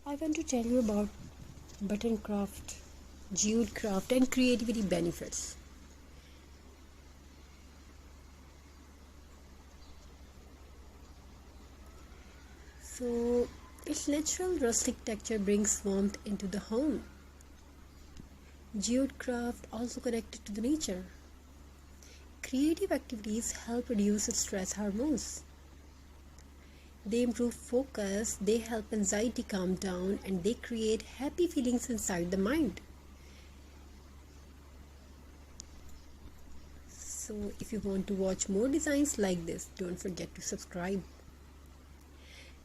I want to tell you about button craft, jute craft, and creativity benefits. So, its natural rustic texture brings warmth into the home. Jute craft also connected to the nature. Creative activities help reduce stress hormones. They improve focus, they help anxiety calm down, and they create happy feelings inside the mind. So if you want to watch more designs like this, don't forget to subscribe.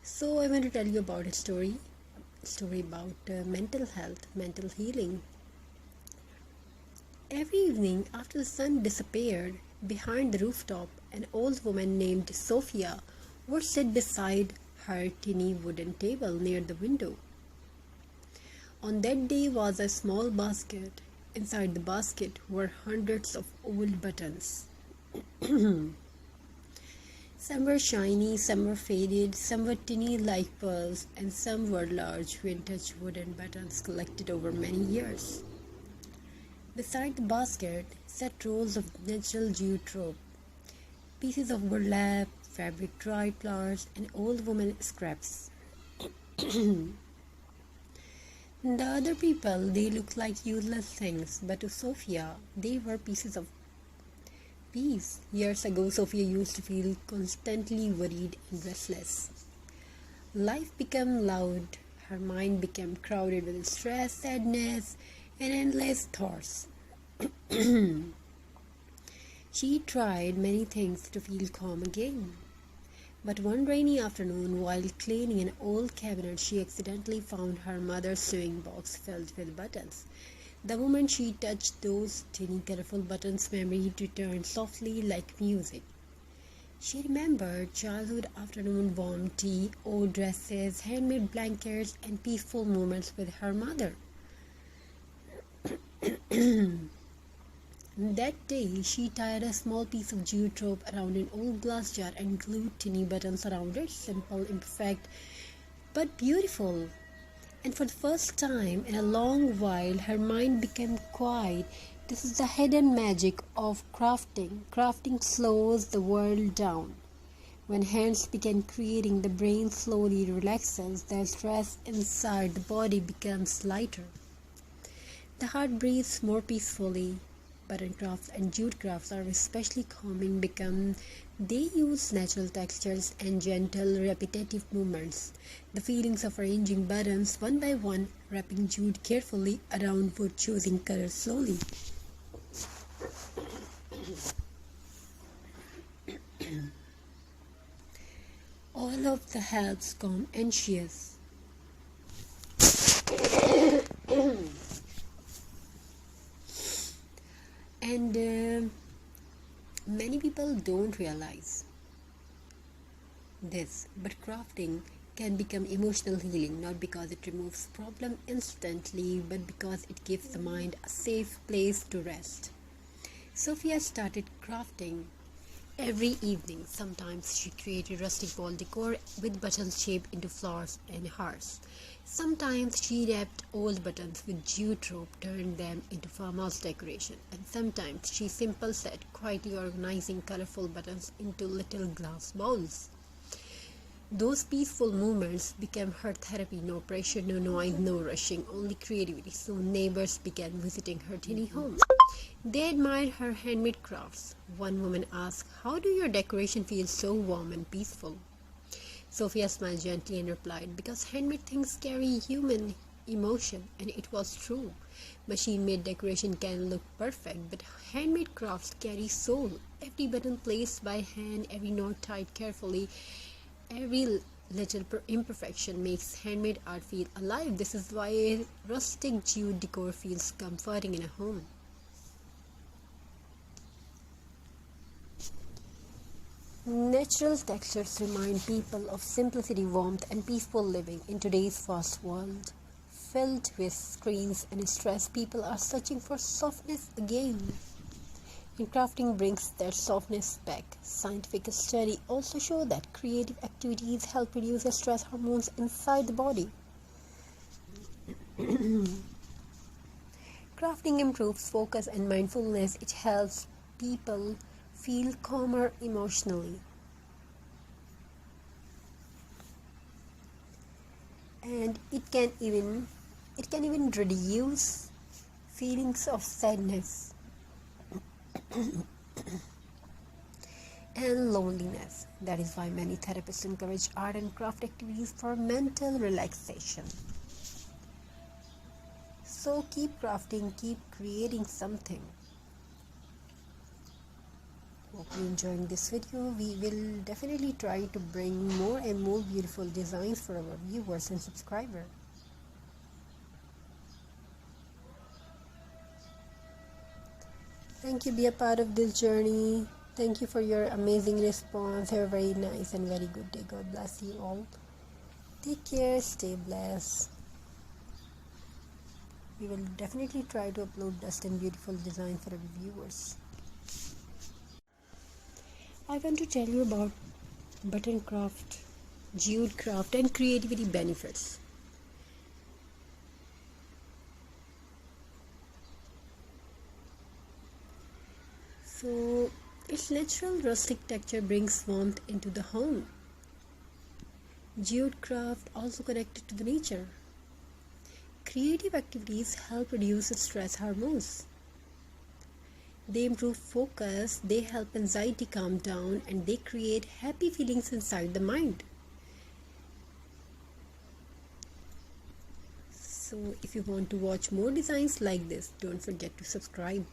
So I want to tell you about a story about mental health, mental healing. Every evening after the sun disappeared, behind the rooftop, an old woman named Sophia would sit beside her tiny wooden table near the window. On that day was a small basket. Inside the basket were hundreds of old buttons. Some were shiny, some were faded, some were tiny like pearls, and some were large vintage wooden buttons collected over many years. Beside the basket sat rolls of natural jute rope, pieces of burlap, fabric dried flowers, and old woman scraps. The other people, they looked like useless things, but to Sophia, they were pieces of peace. Years ago, Sophia used to feel constantly worried and restless. Life became loud. Her mind became crowded with stress, sadness, and endless thoughts. She tried many things to feel calm again. But one rainy afternoon, while cleaning an old cabinet, she accidentally found her mother's sewing box filled with buttons. The moment she touched those tiny colorful buttons, memory returned softly like music. She remembered childhood afternoon warm tea, old dresses, handmade blankets, and peaceful moments with her mother. That day, she tied a small piece of jute rope around an old glass jar and glued tiny buttons around it, simple, imperfect, but beautiful. And for the first time in a long while, her mind became quiet. This is the hidden magic of crafting. Crafting slows the world down. When hands begin creating, the brain slowly relaxes. The stress inside the body becomes lighter. The heart breathes more peacefully. Button crafts and jute crafts are especially calming because they use natural textures and gentle, repetitive movements. The feelings of arranging buttons one by one, wrapping jute carefully around wood, choosing colors slowly. All of the helps calm anxious. And many people don't realize this, but crafting can become emotional healing, not because it removes problem instantly, but because it gives the mind a safe place to rest. Sophia started crafting every evening. Sometimes she created rustic wall decor with buttons shaped into flowers and hearts. Sometimes she wrapped old buttons with jute rope, turned them into farmhouse decoration. And sometimes she simply sat quietly organizing colorful buttons into little glass bowls. Those peaceful moments became her therapy. No pressure, no noise, no rushing, only creativity. Soon neighbors began visiting her tiny home. They admired her handmade crafts. One woman asked, "How do your decoration feel so warm and peaceful?" Sophia smiled gently and replied, "Because handmade things carry human emotion," and it was true. Machine-made decoration can look perfect, but handmade crafts carry soul. Every button placed by hand, every knot tied carefully, every little imperfection makes handmade art feel alive. This is why rustic jute decor feels comforting in a home. Natural textures remind people of simplicity, warmth, and peaceful living in today's fast world. Filled with screens and stress, people are searching for softness again. And crafting brings that softness back. Scientific studies also show that creative activities help reduce the stress hormones inside the body. Crafting improves focus and mindfulness. It helps people feel calmer emotionally. And it can even reduce feelings of sadness and loneliness. That is why many therapists encourage art and craft activities for mental relaxation. So keep crafting, keep creating something. Hope you're enjoying this video. We will definitely try to bring more and more beautiful designs for our viewers and subscribers. Thank you, be a part of this journey. Thank you for your amazing response. Have a very nice and very good day. God bless you all. Take care, stay blessed. We will definitely try to upload best and beautiful design for our viewers. I want to tell you about button craft, jute craft and creativity benefits. So, its natural rustic texture brings warmth into the home. Jute craft also connected to the nature. Creative activities help reduce stress hormones. They improve focus, they help anxiety calm down, and they create happy feelings inside the mind. So if you want to watch more designs like this, don't forget to subscribe.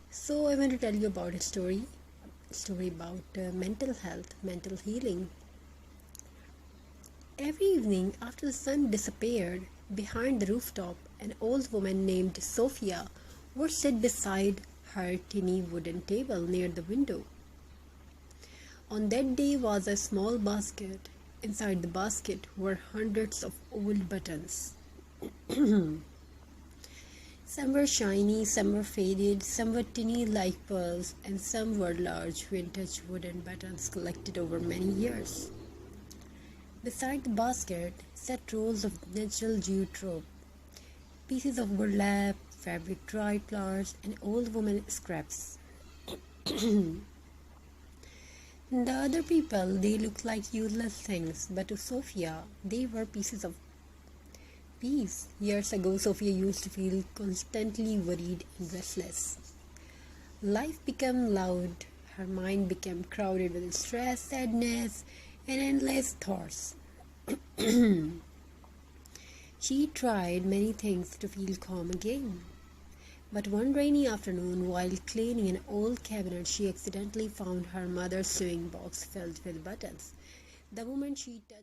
So I want to tell you about a story about mental health, mental healing. Every evening after the sun disappeared, behind the rooftop, an old woman named Sophia would sit beside her tiny wooden table near the window. On that day was a small basket. Inside the basket were hundreds of old buttons. Some were shiny, some were faded, some were tiny like pearls, and some were large vintage wooden buttons collected over many years. Beside the basket sat rolls of natural jute rope, pieces of burlap, fabric dried flowers, and old woman scraps. The other people, they looked like useless things, but to Sophia, they were pieces of peace. Years ago, Sophia used to feel constantly worried and restless. Life became loud. Her mind became crowded with stress, sadness, and endless thoughts. She tried many things to feel calm again. But one rainy afternoon, while cleaning an old cabinet, she accidentally found her mother's sewing box filled with buttons. The moment she touched